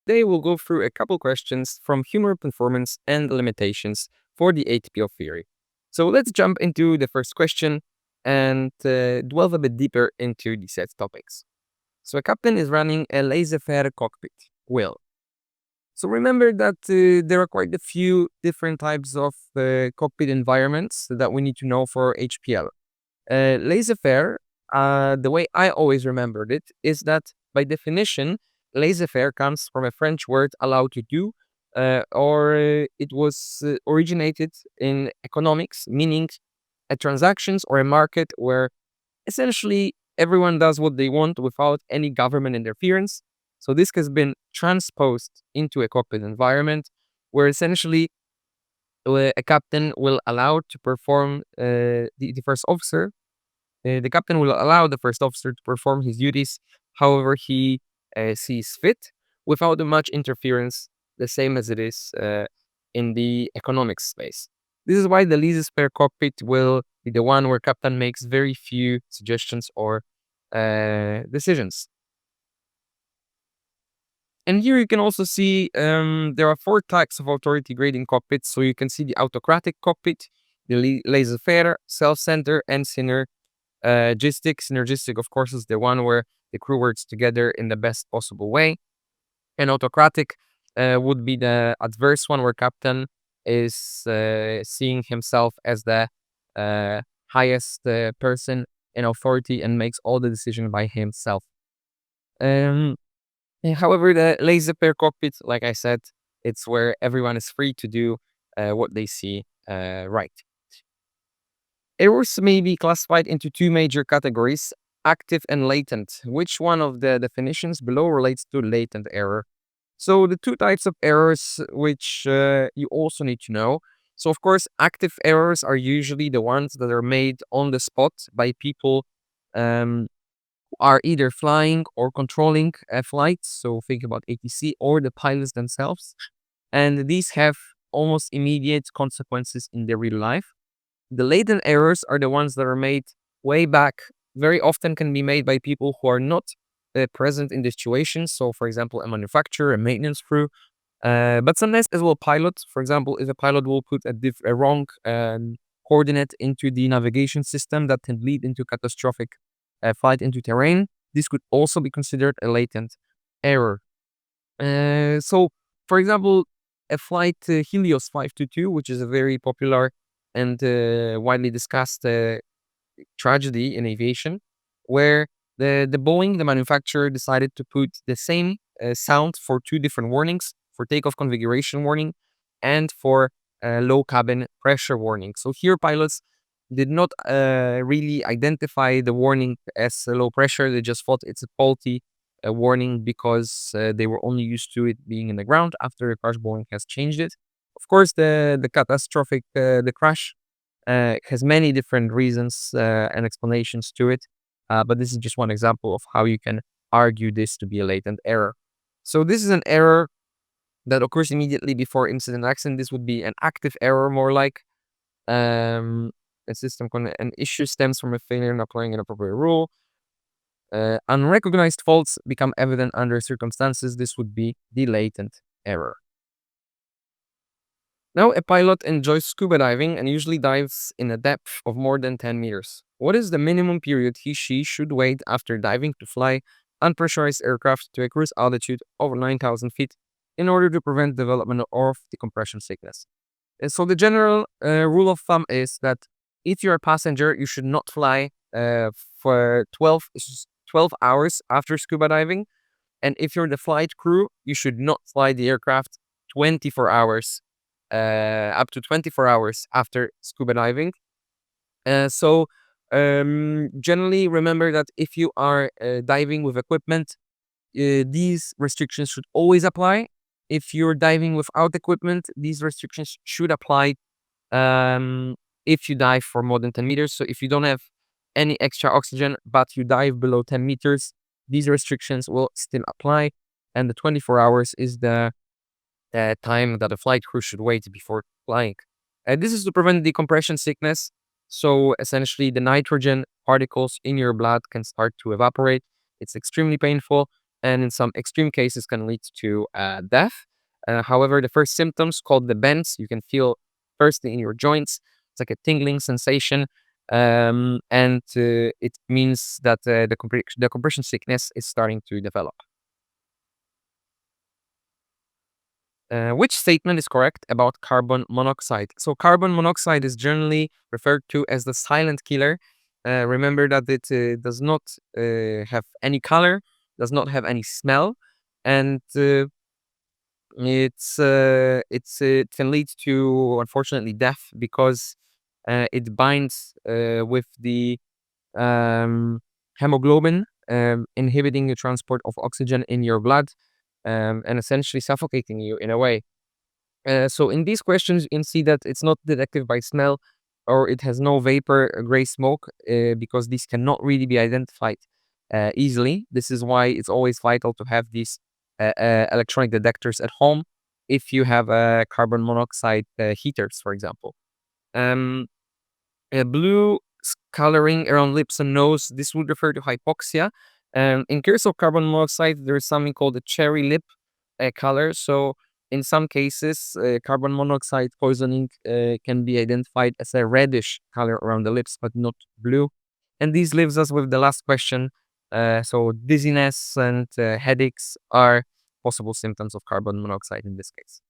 today we'll go through a couple questions from human performance and limitations for the ATPL theory. So let's jump into the first question and delve a bit deeper into the set topics. So a captain is running a laissez-faire cockpit. Well, so remember that there are quite a few different types of cockpit environments that we need to know for HPL. Laissez-faire, the way I always remembered it, is that by definition, laissez-faire comes from a French word "allow to do," or it was originated in economics, meaning a transactions or a market where essentially everyone does what they want without any government interference. So this has been transposed into a cockpit environment where essentially a captain will allow to perform the first officer. The captain will allow the first officer to perform his duties however he sees fit without much interference, the same as it is in the economics space. This is why the laissez-faire cockpit will be the one where captain makes very few suggestions or decisions. And here you can also see there are 4 types of authority grading cockpits. So you can see the autocratic cockpit, the laissez-faire, self-centered, and synergistic. Synergistic, of course, is the one where the crew works together in the best possible way. And autocratic would be the adverse one, where captain is seeing himself as the highest person in authority and makes all the decision by himself. However, the laissez-faire cockpit, like I said, it's where everyone is free to do what they see right. Errors may be classified into 2 major categories, active and latent. Which one of the definitions below relates to latent error? So the 2 types of errors which you also need to know. So of course, active errors are usually the ones that are made on the spot by people who are either flying or controlling flights. So think about ATC or the pilots themselves. And these have almost immediate consequences in their real life. The latent errors are the ones that are made way back, very often can be made by people who are not present in the situation. So, for example, a manufacturer, a maintenance crew, but sometimes as well pilots. For example, if a pilot will put a wrong coordinate into the navigation system, that can lead into catastrophic flight into terrain. This could also be considered a latent error. So, for example, a flight Helios 522, which is a very popular and widely discussed tragedy in aviation, where the Boeing, the manufacturer, decided to put the same sound for 2 different warnings, for takeoff configuration warning and for low cabin pressure warning. So here pilots did not really identify the warning as low pressure. They just thought it's a faulty warning because they were only used to it being in the ground. After the crash, Boeing has changed it. Of course, the catastrophic, the crash has many different reasons and explanations to it. But this is just one example of how you can argue this to be a latent error. So this is an error that occurs immediately before incident accident. This would be an active error, more like an issue stems from a failure in applying an appropriate rule. Unrecognized faults become evident under circumstances. This would be the latent error. Now, a pilot enjoys scuba diving and usually dives in a depth of more than 10 meters. What is the minimum period she should wait after diving to fly unpressurized aircraft to a cruise altitude of 9,000 feet in order to prevent development of decompression sickness? And so the general rule of thumb is that if you're a passenger, you should not fly for 12 hours after scuba diving. And if you're the flight crew, you should not fly the aircraft 24 hours up to 24 hours after scuba diving. So generally remember that if you are diving with equipment, these restrictions should always apply. If you're diving without equipment, these restrictions should apply if you dive for more than 10 meters. So if you don't have any extra oxygen, but you dive below 10 meters, these restrictions will still apply. And the 24 hours is the time that a flight crew should wait before flying. This is to prevent decompression sickness. So essentially, the nitrogen particles in your blood can start to evaporate. It's extremely painful. and in some extreme cases can lead to death. However, the first symptoms, called the bends, you can feel firstly in your joints. It's like a tingling sensation, and it means that the compression sickness is starting to develop. Which statement is correct about carbon monoxide? So carbon monoxide is generally referred to as the silent killer. Remember that it does not have any color, does not have any smell, and it can lead to, unfortunately, death because it binds with the um, hemoglobin, inhibiting the transport of oxygen in your blood, and essentially suffocating you in a way. So in these questions, you can see that it's not detected by smell, or it has no vapor or gray smoke, because these cannot really be identified easily. This is why it's always vital to have these electronic detectors at home if you have carbon monoxide heaters, for example. Um, blue coloring around lips and nose, this would refer to hypoxia. In case of carbon monoxide, there's something called a cherry lip color. So in some cases, carbon monoxide poisoning can be identified as a reddish color around the lips, but not blue. And this leaves us with the last question. So dizziness and headaches are possible symptoms of carbon monoxide in this case.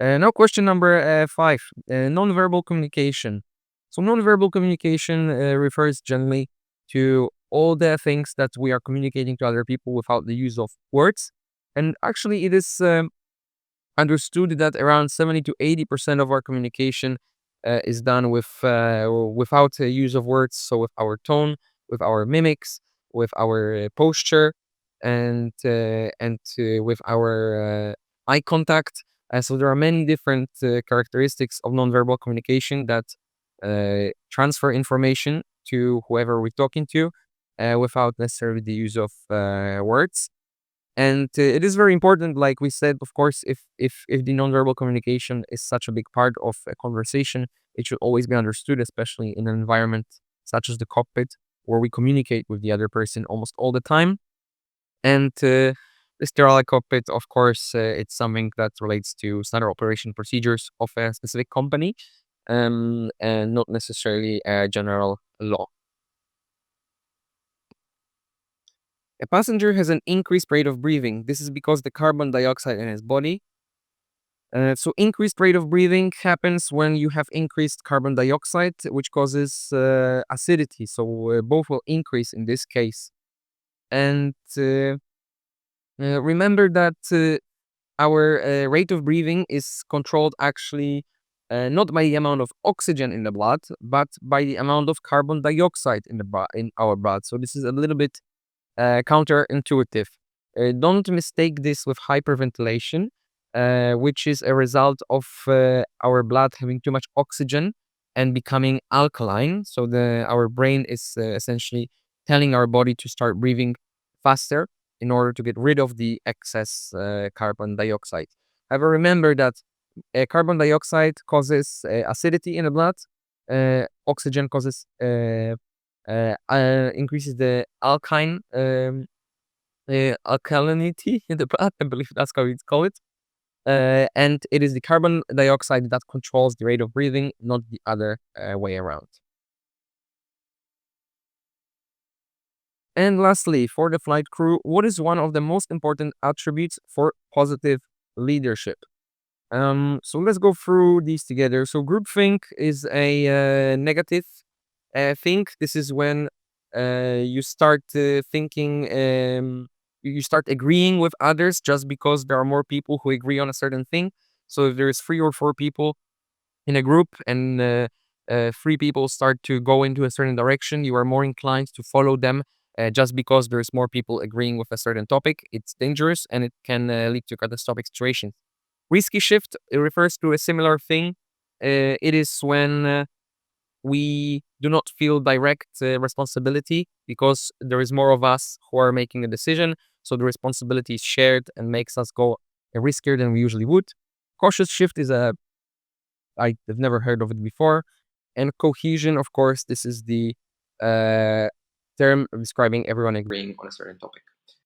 Now, question number 5, nonverbal communication. So, nonverbal communication refers generally to all the things that we are communicating to other people without the use of words. And actually, it is understood that around 70 to 80% of our communication is done without the use of words. So, with our tone, with our mimics, with our posture, and with our eye contact. So there are many different characteristics of nonverbal communication that transfer information to whoever we're talking to without necessarily the use of words. And it is very important, like we said, of course, if the nonverbal communication is such a big part of a conversation, it should always be understood, especially in an environment such as the cockpit, where we communicate with the other person almost all the time. And the sterile cockpit, of course, it's something that relates to standard operation procedures of a specific company, and not necessarily a general law. A passenger has an increased rate of breathing. This is because the carbon dioxide in his body. So increased rate of breathing happens when you have increased carbon dioxide, which causes acidity. So both will increase in this case. And remember that our rate of breathing is controlled actually not by the amount of oxygen in the blood, but by the amount of carbon dioxide in our blood. So this is a little bit counterintuitive. Don't mistake this with hyperventilation, which is a result of our blood having too much oxygen and becoming alkaline. So our brain is essentially telling our body to start breathing faster in order to get rid of the excess carbon dioxide. However, remember that carbon dioxide causes acidity in the blood. Oxygen causes increases the alkalinity in the blood. I believe that's how it's called it. And it is the carbon dioxide that controls the rate of breathing, not the other way around. And lastly, for the flight crew, what is one of the most important attributes for positive leadership? So let's go through these together. So groupthink is a negative thing. This is when you start thinking, you start agreeing with others just because there are more people who agree on a certain thing. So if there's 3 or 4 people in a group and 3 people start to go into a certain direction, you are more inclined to follow them just because there's more people agreeing with a certain topic. It's dangerous and it can lead to catastrophic situations. Risky shift, it refers to a similar thing. It is when we do not feel direct responsibility because there is more of us who are making a decision. So the responsibility is shared and makes us go riskier than we usually would. Cautious shift is I've never heard of it before. And cohesion, of course, this is the term describing everyone agreeing on a certain topic.